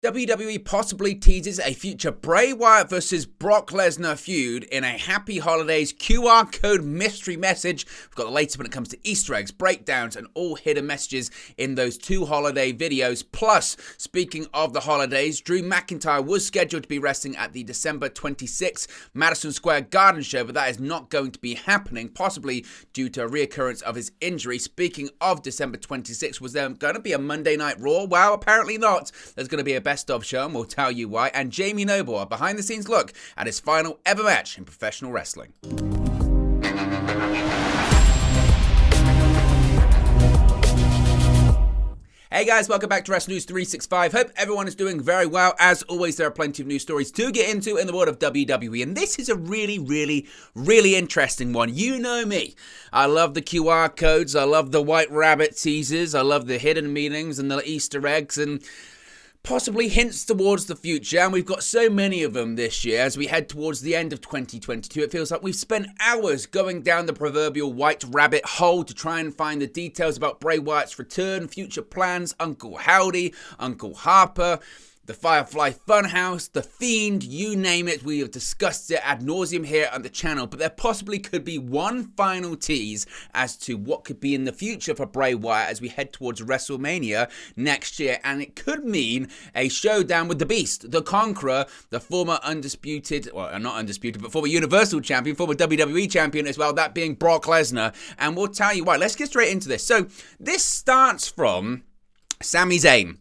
WWE possibly teases a future Bray Wyatt versus Brock Lesnar feud in a Happy Holidays QR code mystery message. We've got the latest when it comes to Easter eggs, breakdowns, and all hidden messages in those two holiday videos. Plus, speaking of the holidays, Drew McIntyre was scheduled to be wrestling at the December 26th Madison Square Garden show, but that is not going to be happening, possibly due to a reoccurrence of his injury. Speaking of December 26th, was there going to be a Monday Night Raw? Well, apparently not. There's going to be a best of show, and we'll tell you why. And Jamie Noble, a behind the scenes look at his final ever match in professional wrestling. Hey guys, welcome back to Wrestling News 365. Hope everyone is doing very well. As always, there are plenty of news stories to get into in the world of WWE, and this is a really interesting one. You know me. I love the QR codes, I love the White Rabbit teasers, I love the hidden meanings and the Easter eggs, and possibly hints towards the future, and we've got so many of them this year as we head towards the end of 2022. It feels like we've spent hours going down the proverbial white rabbit hole to try and find the details about Bray Wyatt's return, future plans, Uncle Howdy, Uncle Harper, the Firefly Funhouse, The Fiend, you name it. We have discussed it ad nauseum here on the channel, but there possibly could be one final tease as to what could be in the future for Bray Wyatt as we head towards WrestleMania next year, and it could mean a showdown with the Beast, the Conqueror, the former undisputed, well, not undisputed, but former Universal Champion, former WWE Champion as well, that being Brock Lesnar, and we'll tell you why. Let's get straight into this. So, this starts from Sami Zayn.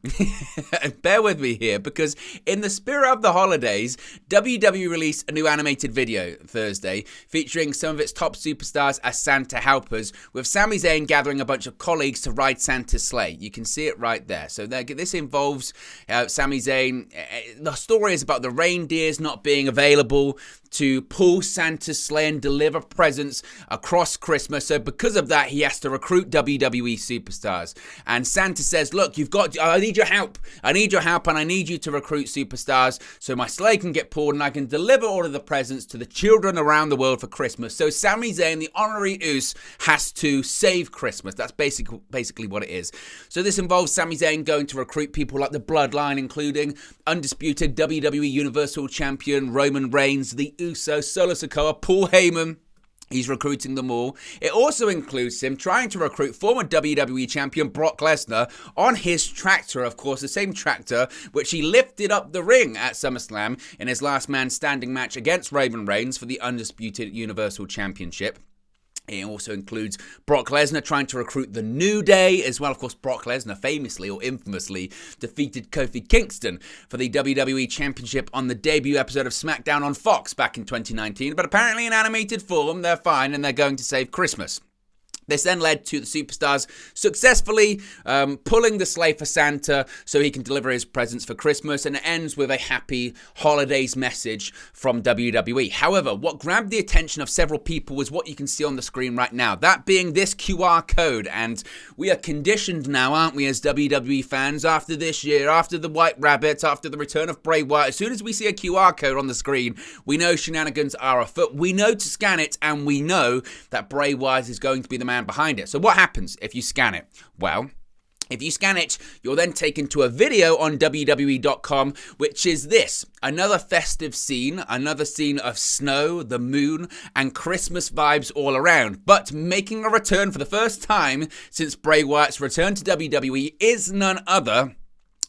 Bear with me here, because in the spirit of the holidays, WWE released a new animated video Thursday featuring some of its top superstars as Santa helpers, with Sami Zayn gathering a bunch of colleagues to ride Santa's sleigh. You can see it right there. So this involves Sami Zayn. The story is about the reindeers not being available to pull Santa's sleigh and deliver presents across Christmas. So because of that, he has to recruit WWE superstars. And Santa says, look, I need your help. I need your help, and I need you to recruit superstars so my sleigh can get pulled and I can deliver all of the presents to the children around the world for Christmas. So Sami Zayn, the honorary Uce, has to save Christmas. That's basically what it is. So this involves Sami Zayn going to recruit people like the Bloodline, including undisputed WWE Universal Champion Roman Reigns, the Usos, Solo Sikoa, Paul Heyman. He's recruiting them all. It also includes him trying to recruit former WWE Champion Brock Lesnar on his tractor, of course, the same tractor which he lifted up the ring at SummerSlam in his last man standing match against Roman Reigns for the undisputed Universal Championship. It also includes Brock Lesnar trying to recruit the New Day as well. Of course, Brock Lesnar famously or infamously defeated Kofi Kingston for the WWE Championship on the debut episode of SmackDown on Fox back in 2019. But apparently in animated form, they're fine and they're going to save Christmas. This then led to the superstars successfully pulling the sleigh for Santa so he can deliver his presents for Christmas, and it ends with a happy holidays message from WWE. However, what grabbed the attention of several people was what you can see on the screen right now, that being this QR code. And we are conditioned now, aren't we, as WWE fans, after this year, after the White Rabbit, after the return of Bray Wyatt, as soon as we see a QR code on the screen, we know shenanigans are afoot. We know to scan it, and we know that Bray Wyatt is going to be the man behind it. So what happens if you scan it? Well, if you scan it, you're then taken to a video on WWE.com, which is this. Another festive scene, another scene of snow, the moon, and Christmas vibes all around. But making a return for the first time since Bray Wyatt's return to WWE is none other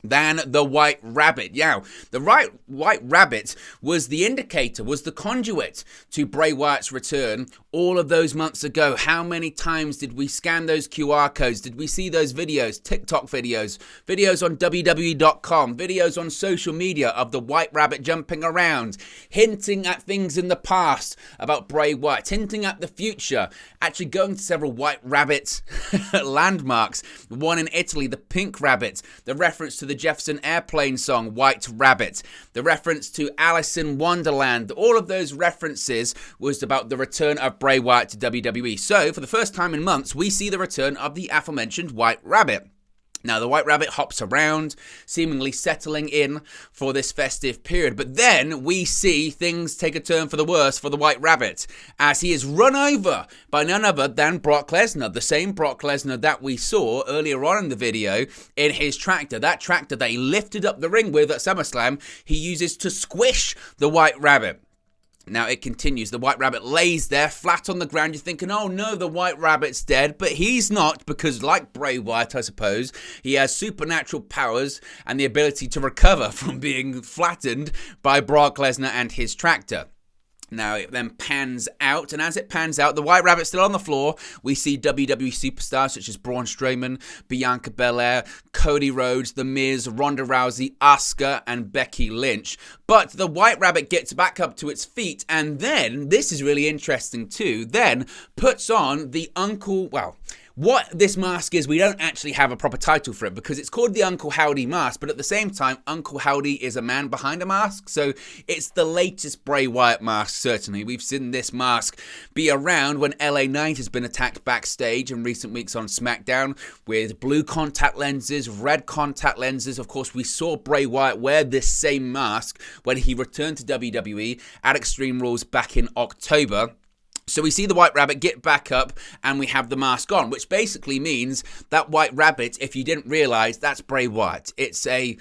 than the White Rabbit. Yeah, the White Rabbit was the indicator, was the conduit to Bray Wyatt's return all of those months ago. How many times did we scan those QR codes? Did we see those videos, TikTok videos, videos on WWE.com, videos on social media of the White Rabbit jumping around, hinting at things in the past about Bray Wyatt, hinting at the future, actually going to several White Rabbit landmarks, one in Italy, the Pink Rabbit, the reference to the Jefferson Airplane song, White Rabbit, the reference to Alice in Wonderland. All of those references was about the return of Bray Wyatt to WWE. So, for the first time in months, we see the return of the aforementioned White Rabbit. Now, the White Rabbit hops around, seemingly settling in for this festive period. But then we see things take a turn for the worse for the White Rabbit, as he is run over by none other than Brock Lesnar, the same Brock Lesnar that we saw earlier on in the video in his tractor. That tractor that he lifted up the ring with at SummerSlam, he uses to squish the White Rabbit. Now it continues. The White Rabbit lays there flat on the ground. You're thinking, oh no, the White Rabbit's dead. But he's not, because like Bray Wyatt, I suppose, he has supernatural powers and the ability to recover from being flattened by Brock Lesnar and his tractor. Now it then pans out, and as it pans out, the White Rabbit's still on the floor. We see WWE superstars such as Braun Strowman, Bianca Belair, Cody Rhodes, The Miz, Ronda Rousey, Asuka, and Becky Lynch. But the White Rabbit gets back up to its feet, and then, this is really interesting too, then puts on the what this mask is, we don't actually have a proper title for it because it's called the Uncle Howdy mask, but at the same time, Uncle Howdy is a man behind a mask, so it's the latest Bray Wyatt mask, certainly. We've seen this mask be around when LA Knight has been attacked backstage in recent weeks on SmackDown with blue contact lenses, red contact lenses. Of course, we saw Bray Wyatt wear this same mask when he returned to WWE at Extreme Rules back in October. So we see the White Rabbit get back up and we have the mask on, which basically means that White Rabbit, if you didn't realize, that's Bray Wyatt. It's a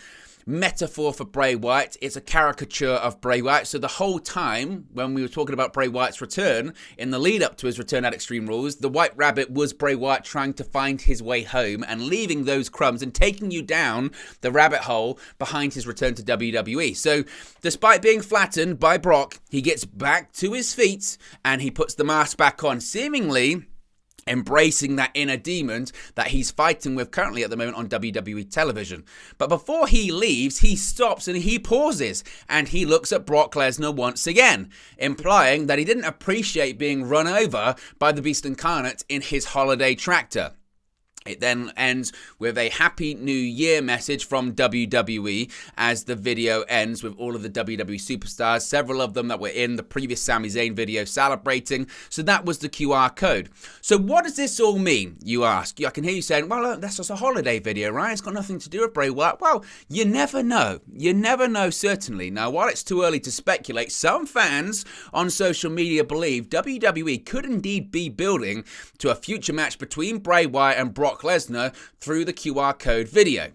metaphor for Bray Wyatt. It's a caricature of Bray Wyatt. So the whole time when we were talking about Bray Wyatt's return, in the lead up to his return at Extreme Rules, the White Rabbit was Bray Wyatt trying to find his way home and leaving those crumbs and taking you down the rabbit hole behind his return to WWE. So despite being flattened by Brock, he gets back to his feet and he puts the mask back on, seemingly embracing that inner demon that he's fighting with currently at the moment on WWE television. But before he leaves, he stops and he pauses and he looks at Brock Lesnar once again, implying that he didn't appreciate being run over by the Beast Incarnate in his holiday tractor. It then ends with a Happy New Year message from WWE as the video ends with all of the WWE superstars, several of them that were in the previous Sami Zayn video celebrating. So that was the QR code. So what does this all mean, you ask? I can hear you saying, well, that's just a holiday video, right? It's got nothing to do with Bray Wyatt. Well, you never know. You never know, certainly. Now, while it's too early to speculate, some fans on social media believe WWE could indeed be building to a future match between Bray Wyatt and Brock Lesnar through the QR code video.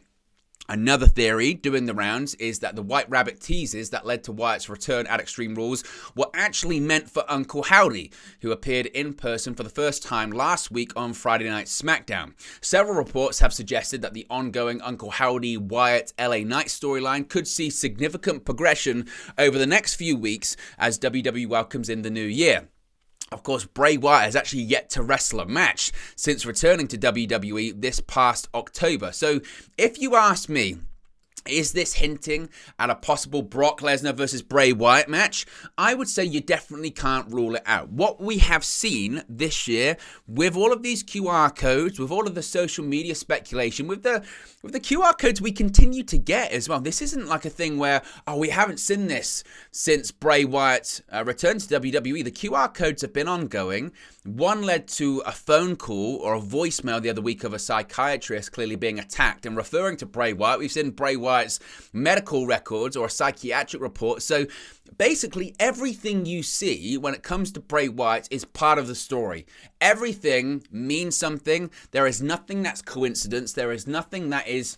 Another theory doing the rounds is that the White Rabbit teases that led to Wyatt's return at Extreme Rules were actually meant for Uncle Howdy, who appeared in person for the first time last week on Friday Night SmackDown. Several reports have suggested that the ongoing Uncle Howdy Wyatt LA Knight storyline could see significant progression over the next few weeks as WWE welcomes in the new year. Of course, Bray Wyatt has actually yet to wrestle a match since returning to WWE this past October. So if you ask me, is this hinting at a possible Brock Lesnar versus Bray Wyatt match? I would say you definitely can't rule it out. What we have seen this year with all of these QR codes, with all of the social media speculation, with the QR codes we continue to get as well. This isn't like a thing where, we haven't seen this since Bray Wyatt returned to WWE. The QR codes have been ongoing. One led to a phone call or a voicemail the other week of a psychiatrist clearly being attacked and referring to Bray Wyatt. We've seen Bray Wyatt's medical records or a psychiatric report. So basically everything you see when it comes to Bray Wyatt is part of the story. Everything means something. There is nothing that's coincidence. There is nothing that is...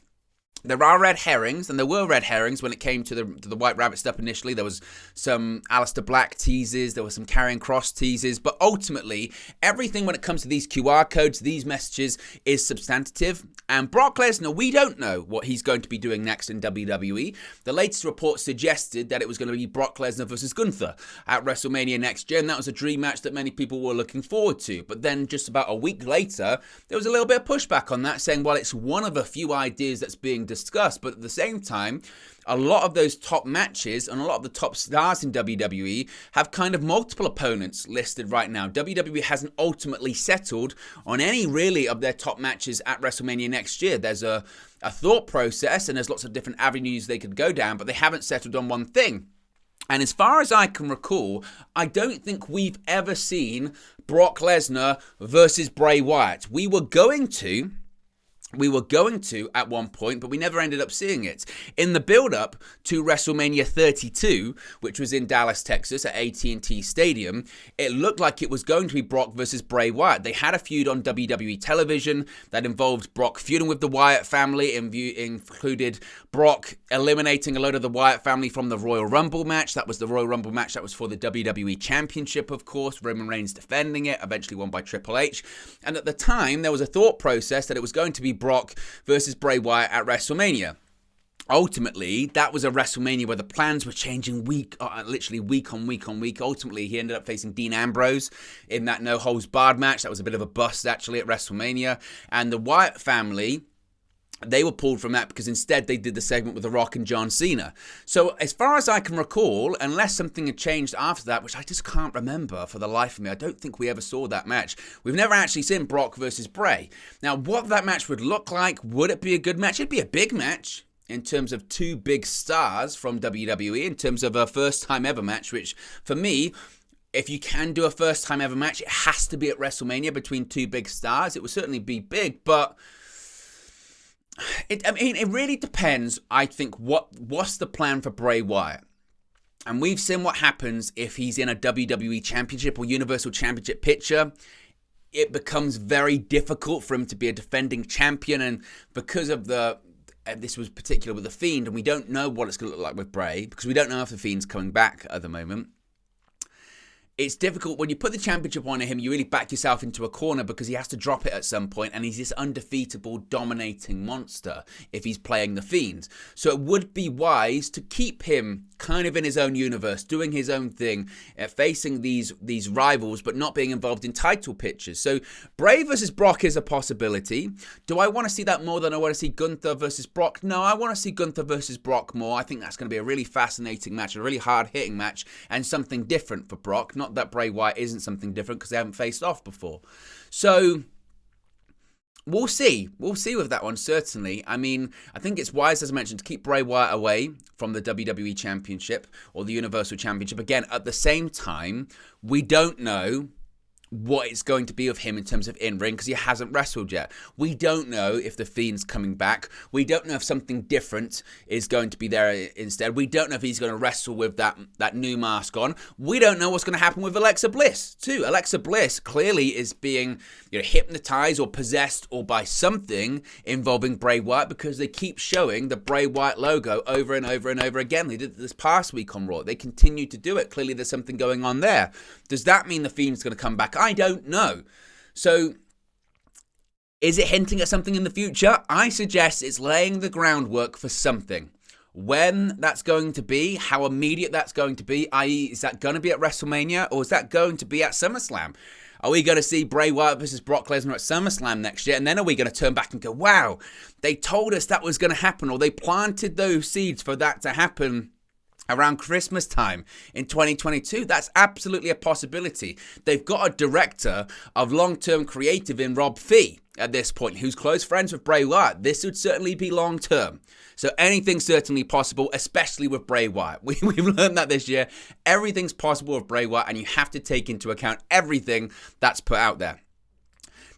There are red herrings, and there were red herrings when it came to the White Rabbit stuff initially. There was some Aleister Black teases, there was some Karrion Kross teases, but ultimately, everything when it comes to these QR codes, these messages, is substantive. And Brock Lesnar, we don't know what he's going to be doing next in WWE. The latest report suggested that it was going to be Brock Lesnar versus Gunther at WrestleMania next year, and that was a dream match that many people were looking forward to. But then just about a week later, there was a little bit of pushback on that, saying, well, it's one of a few ideas that's being discussed, but at the same time, a lot of those top matches and a lot of the top stars in WWE have kind of multiple opponents listed right now. WWE hasn't ultimately settled on any really of their top matches at WrestleMania next year. There's a thought process and there's lots of different avenues they could go down, but they haven't settled on one thing. And as far as I can recall, I don't think we've ever seen Brock Lesnar versus Bray Wyatt. We were going to we were going to at one point, but we never ended up seeing it. In the build-up to WrestleMania 32, which was in Dallas, Texas, at AT&T Stadium, it looked like it was going to be Brock versus Bray Wyatt. They had a feud on WWE television that involved Brock feuding with the Wyatt family, included Brock eliminating a load of the Wyatt family from the Royal Rumble match. That was the Royal Rumble match that was for the WWE Championship, of course. Roman Reigns defending it, eventually won by Triple H. And at the time, there was a thought process that it was going to be Brock versus Bray Wyatt at WrestleMania. Ultimately, that was a WrestleMania where the plans were changing literally week on week on week. Ultimately, he ended up facing Dean Ambrose in that no-holds-barred match. That was a bit of a bust, actually, at WrestleMania. And the Wyatt family, they were pulled from that because instead they did the segment with The Rock and John Cena. So as far as I can recall, unless something had changed after that, which I just can't remember for the life of me, I don't think we ever saw that match. We've never actually seen Brock versus Bray. Now, what that match would look like, would it be a good match? It'd be a big match in terms of two big stars from WWE, in terms of a first-time ever match, which for me, if you can do a first-time ever match, it has to be at WrestleMania between two big stars. It would certainly be big, but it really depends, I think, what's the plan for Bray Wyatt. And we've seen what happens if he's in a WWE Championship or Universal Championship picture. It becomes very difficult for him to be a defending champion. And because of this was particular with The Fiend, and we don't know what it's going to look like with Bray, because we don't know if The Fiend's coming back at the moment. It's difficult when you put the championship on him, you really back yourself into a corner because he has to drop it at some point, and he's this undefeatable, dominating monster if he's playing The Fiend. So it would be wise to keep him kind of in his own universe, doing his own thing, facing these rivals, but not being involved in title pictures. So Bray versus Brock is a possibility. Do I want to see that more than I want to see Gunther versus Brock? No, I want to see Gunther versus Brock more. I think that's going to be a really fascinating match, a really hard-hitting match, and something different for Brock. Not that Bray Wyatt isn't something different because they haven't faced off before. So we'll see. We'll see with that one, certainly. I mean, I think it's wise, as I mentioned, to keep Bray Wyatt away from the WWE Championship or the Universal Championship. Again, at the same time, we don't know what it's going to be of him in terms of in-ring because he hasn't wrestled yet. We don't know if The Fiend's coming back. We don't know if something different is going to be there instead. We don't know if he's going to wrestle with that new mask on. We don't know what's going to happen with Alexa Bliss too. Alexa Bliss clearly is being hypnotized or possessed or by something involving Bray Wyatt because they keep showing the Bray Wyatt logo over and over and over again. They did it this past week on Raw. They continue to do it. Clearly there's something going on there. Does that mean The Fiend's going to come back? I don't know. So, is it hinting at something in the future? I suggest it's laying the groundwork for something. When that's going to be, how immediate that's going to be, i.e., is that going to be at WrestleMania or is that going to be at SummerSlam? Are we going to see Bray Wyatt versus Brock Lesnar at SummerSlam next year? And then are we going to turn back and go, wow, they told us that was going to happen, or they planted those seeds for that to happen around Christmas time in 2022. That's absolutely a possibility. They've got a director of long-term creative in Rob Fee at this point, who's close friends with Bray Wyatt. This would certainly be long-term. So anything's certainly possible, especially with Bray Wyatt. We've learned that this year. Everything's possible with Bray Wyatt, and you have to take into account everything that's put out there.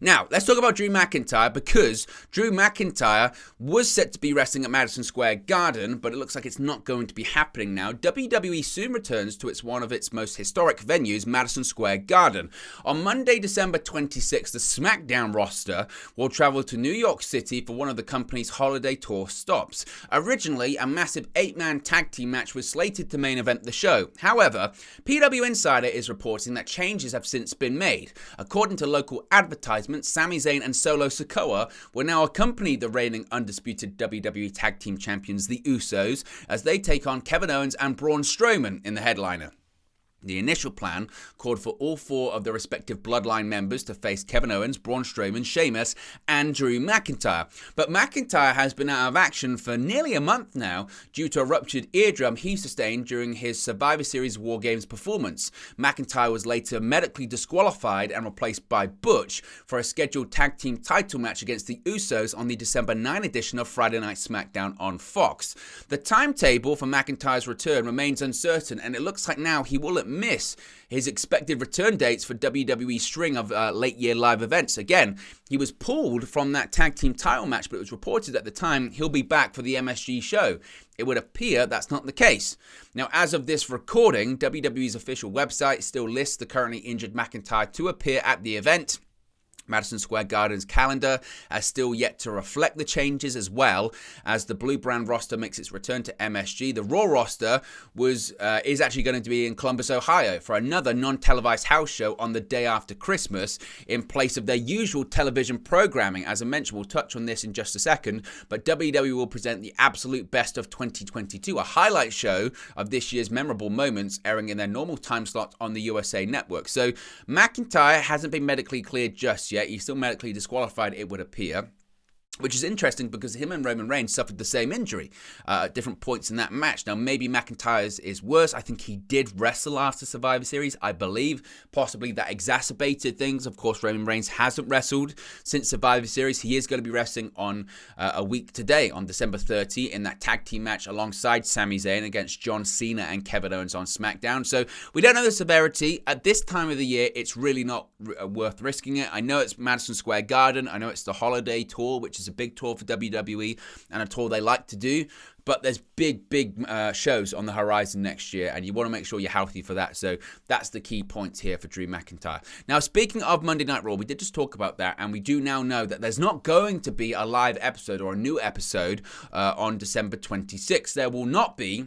Now, let's talk about Drew McIntyre, because Drew McIntyre was set to be wrestling at Madison Square Garden, but it looks like it's not going to be happening now. WWE soon returns to one of its most historic venues, Madison Square Garden. On Monday, December 26th, the SmackDown roster will travel to New York City for one of the company's holiday tour stops. Originally, a massive 8-man tag team match was slated to main event the show. However, PW Insider is reporting that changes have since been made. According to local advertisements, Sami Zayn and Solo Sikoa will now accompany the reigning undisputed WWE Tag Team Champions, the Usos, as they take on Kevin Owens and Braun Strowman in the headliner. The initial plan called for all 4 of the respective Bloodline members to face Kevin Owens, Braun Strowman, Sheamus, and Drew McIntyre. But McIntyre has been out of action for nearly a month now due to a ruptured eardrum he sustained during his Survivor Series War Games performance. McIntyre was later medically disqualified and replaced by Butch for a scheduled tag team title match against the Usos on the December 9 edition of Friday Night SmackDown on Fox. The timetable for McIntyre's return remains uncertain, and it looks like now he will admit miss his expected return dates for WWE's string of late-year live events. Again, he was pulled from that tag team title match, but it was reported at the time he'll be back for the MSG show. It would appear that's not the case. Now, as of this recording, WWE's official website still lists the currently injured McIntyre to appear at the event. Madison Square Garden's calendar has still yet to reflect the changes, as well as the Blue Brand roster makes its return to MSG. The Raw roster is actually going to be in Columbus, Ohio for another non-televised house show on the day after Christmas in place of their usual television programming. As I mentioned, we'll touch on this in just a second, but WWE will present the absolute best of 2022, a highlight show of this year's memorable moments airing in their normal time slot on the USA Network. So McIntyre hasn't been medically cleared just yet. He's still medically disqualified, it would appear, which is interesting because him and Roman Reigns suffered the same injury at different points in that match. Now, maybe McIntyre's is worse. I think he did wrestle after Survivor Series, I believe. Possibly that exacerbated things. Of course, Roman Reigns hasn't wrestled since Survivor Series. He is going to be wrestling on a week today, on December 30, in that tag team match alongside Sami Zayn against John Cena and Kevin Owens on SmackDown. So we don't know the severity. At this time of the year, it's really not worth risking it. I know it's Madison Square Garden. I know it's the holiday tour, which is a big tour for WWE and a tour they like to do, but there's big shows on the horizon next year, and you want to make sure you're healthy for that. So that's the key points here for Drew McIntyre. Now, speaking of Monday Night Raw, we did just talk about that, and we do now know that there's not going to be a live episode or a new episode on December 26th. There will not be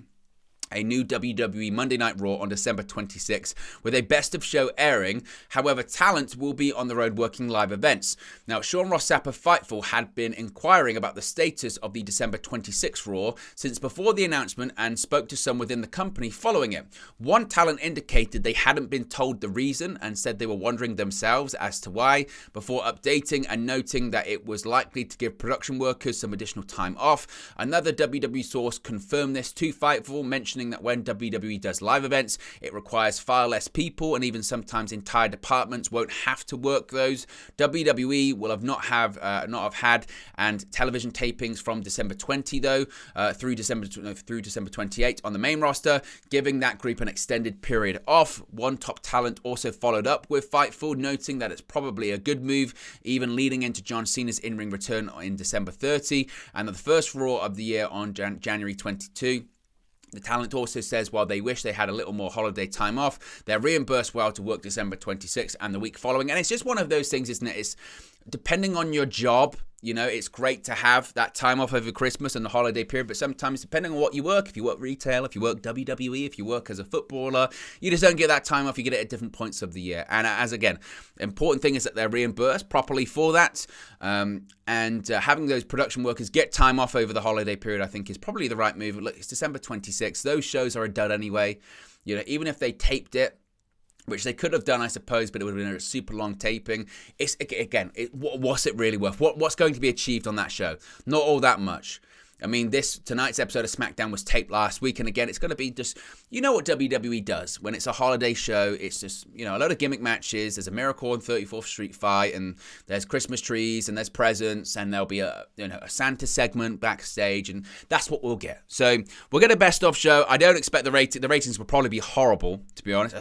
a new WWE Monday Night Raw on December 26th with a best of show airing. However, talent will be on the road working live events. Now, Sean Ross Sapp of Fightful had been inquiring about the status of the December 26th Raw since before the announcement and spoke to some within the company following it. One talent indicated they hadn't been told the reason and said they were wondering themselves as to why, before updating and noting that it was likely to give production workers some additional time off. Another WWE source confirmed this to Fightful, mentioning that when WWE does live events, it requires far less people, and even sometimes entire departments won't have to work those. WWE will not have had and television tapings from December 20 though through December 28 on the main roster, giving that group an extended period off. One top talent also followed up with Fightful, noting that it's probably a good move, even leading into John Cena's in-ring return in December 30 and the first Raw of the year on January 22. The talent also says while they wish they had a little more holiday time off, they're reimbursed well to work December 26th and the week following. And it's just one of those things, isn't it? It's depending on your job, you know, it's great to have that time off over Christmas and the holiday period, but sometimes depending on what you work, if you work retail, if you work WWE, if you work as a footballer, you just don't get that time off. You get it at different points of the year. And as again, important thing is that they're reimbursed properly for that. And having those production workers get time off over the holiday period, I think is probably the right move. Look, it's December 26th. Those shows are a dud anyway. You know, even if they taped it, which they could have done, I suppose, but it would have been a super long taping. It's again, what's it really worth? What's going to be achieved on that show? Not all that much. I mean, tonight's episode of SmackDown was taped last week, and again, it's going to be just, you know what WWE does when it's a holiday show. It's just, you know, a lot of gimmick matches. There's a Miracle on 34th Street fight, and there's Christmas trees, and there's presents, and there'll be a Santa segment backstage, and that's what we'll get. So we'll get a best of show. I don't expect the ratings will probably be horrible, to be honest.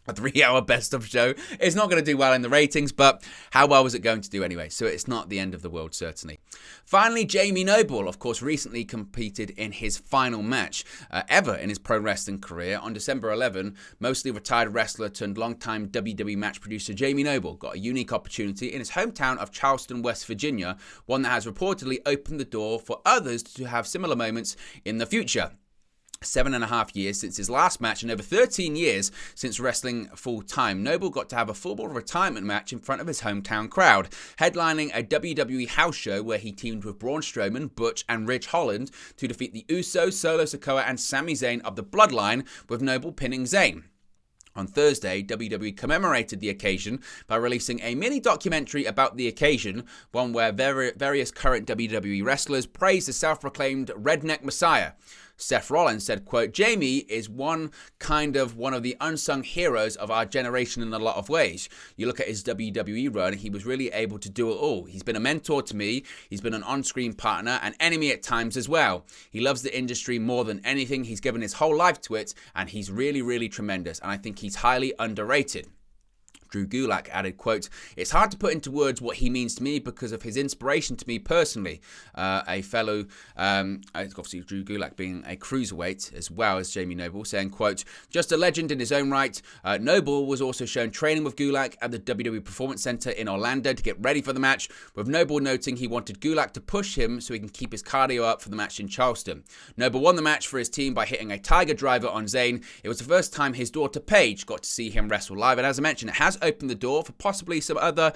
A 3-hour best of show. It's not going to do well in the ratings, but how well was it going to do anyway? So it's not the end of the world, certainly. Finally, Jamie Noble, of course, recently competed in his final match ever in his pro wrestling career. On December 11, mostly retired wrestler turned longtime WWE match producer Jamie Noble got a unique opportunity in his hometown of Charleston, West Virginia, one that has reportedly opened the door for others to have similar moments in the future. 7.5 years since his last match and over 13 years since wrestling full-time, Noble got to have a football retirement match in front of his hometown crowd, headlining a WWE house show where he teamed with Braun Strowman, Butch, and Ridge Holland to defeat the Usos, Solo Sikoa, and Sami Zayn of the Bloodline, with Noble pinning Zayn. On Thursday, WWE commemorated the occasion by releasing a mini documentary about the occasion, one where various current WWE wrestlers praised the self-proclaimed redneck messiah. Seth Rollins said, quote, Jamie is one of the unsung heroes of our generation in a lot of ways. You look at his WWE run, he was really able to do it all. He's been a mentor to me, he's been an on-screen partner, and enemy at times as well. He loves the industry more than anything, he's given his whole life to it, and he's really, really tremendous, and I think he's highly underrated. Drew Gulak added, quote, it's hard to put into words what he means to me because of his inspiration to me personally. A fellow, obviously Drew Gulak being a cruiserweight as well as Jamie Noble, saying, quote, just a legend in his own right. Noble was also shown training with Gulak at the WWE Performance Center in Orlando to get ready for the match, with Noble noting he wanted Gulak to push him so he can keep his cardio up for the match in Charleston. Noble won the match for his team by hitting a Tiger Driver on Zayn. It was the first time his daughter Paige got to see him wrestle live, and as I mentioned, it has opened the door for possibly some other,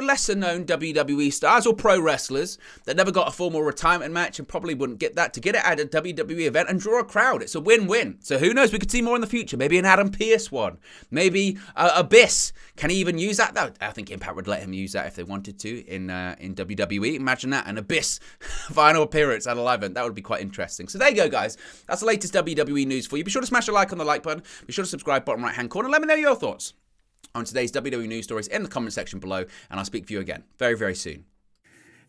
lesser known WWE stars or pro wrestlers that never got a formal retirement match and probably wouldn't get that to get it at a WWE event and draw a crowd. It's a win-win. So who knows? We could see more in the future. Maybe an Adam Pearce one. Maybe Abyss. Can he even use that? I think Impact would let him use that if they wanted to in WWE. Imagine that, an Abyss final appearance at a live event. That would be quite interesting. So there you go, guys. That's the latest WWE news for you. Be sure to smash a like on the like button. Be sure to subscribe, bottom right-hand corner. Let me know your thoughts on today's WWE news stories in the comment section below, and I'll speak to you again very, very soon.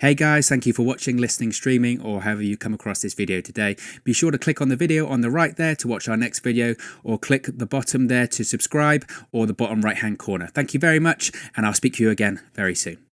Hey guys, thank you for watching, listening, streaming, or however you come across this video today. Be sure to click on the video on the right there to watch our next video, or click the bottom there to subscribe, or the bottom right hand corner. Thank you very much, and I'll speak to you again very soon.